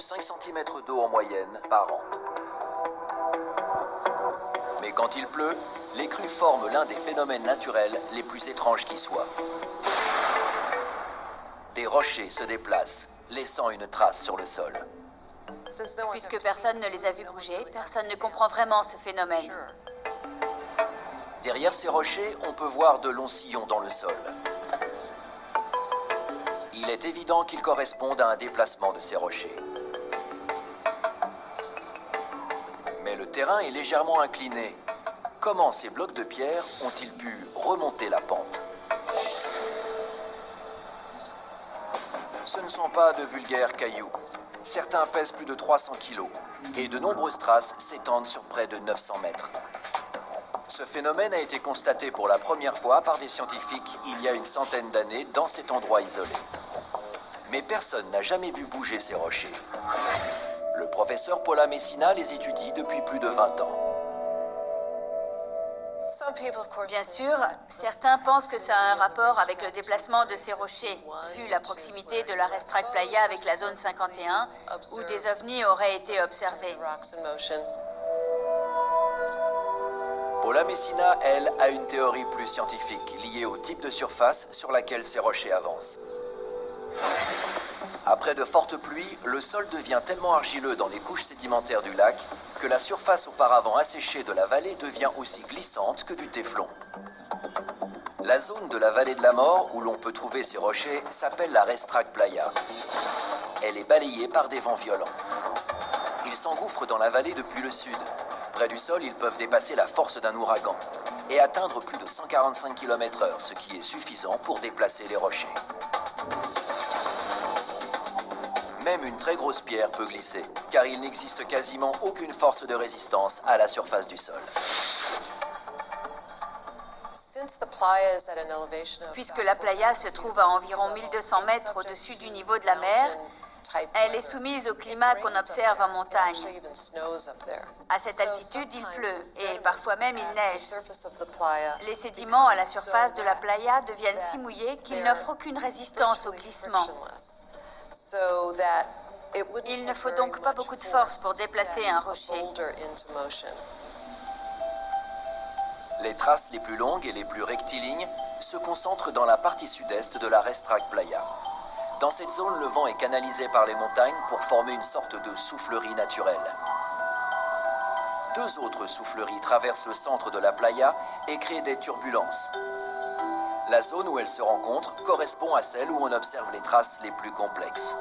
5 cm d'eau en moyenne par an. Mais quand il pleut, les crues forment l'un des phénomènes naturels les plus étranges qui soient. Des rochers se déplacent, laissant une trace sur le sol. Puisque personne ne les a vus bouger, personne ne comprend vraiment ce phénomène. Derrière ces rochers, on peut voir de longs sillons dans le sol. Il est évident qu'ils correspondent à un déplacement de ces rochers. Mais le terrain est légèrement incliné. Comment ces blocs de pierre ont-ils pu remonter la pente? Ce ne sont pas de vulgaires cailloux. Certains pèsent plus de 300 kg et de nombreuses traces s'étendent sur près de 900 mètres. Ce phénomène a été constaté pour la première fois par des scientifiques il y a une centaine d'années dans cet endroit isolé. Mais personne n'a jamais vu bouger ces rochers. Le professeur Paula Messina les étudie depuis plus de 20 ans. Bien sûr, certains pensent que ça a un rapport avec le déplacement de ces rochers, vu la proximité de la Racetrack Playa avec la zone 51, où des ovnis auraient été observés. Paula Messina, elle, a une théorie plus scientifique, liée au type de surface sur laquelle ces rochers avancent. Après de fortes pluies, le sol devient tellement argileux dans les couches sédimentaires du lac que la surface auparavant asséchée de la vallée devient aussi glissante que du téflon. La zone de la vallée de la mort où l'on peut trouver ces rochers s'appelle la Racetrack Playa. Elle est balayée par des vents violents. Ils s'engouffrent dans la vallée depuis le sud. Près du sol, ils peuvent dépasser la force d'un ouragan et atteindre plus de 145 km/h, ce qui est suffisant pour déplacer les rochers. Même une très grosse pierre peut glisser, car il n'existe quasiment aucune force de résistance à la surface du sol. Puisque la playa se trouve à environ 1200 mètres au-dessus du niveau de la mer, elle est soumise au climat qu'on observe en montagne. À cette altitude, il pleut et parfois même il neige. Les sédiments à la surface de la playa deviennent si mouillés qu'ils n'offrent aucune résistance au glissement. Il ne faut donc pas beaucoup de force pour déplacer un rocher. Les traces les plus longues et les plus rectilignes se concentrent dans la partie sud-est de la Racetrack Playa. Dans cette zone, le vent est canalisé par les montagnes pour former une sorte de soufflerie naturelle. Deux autres souffleries traversent le centre de la playa et créent des turbulences. La zone où elles se rencontrent correspond à celle où on observe les traces les plus complexes.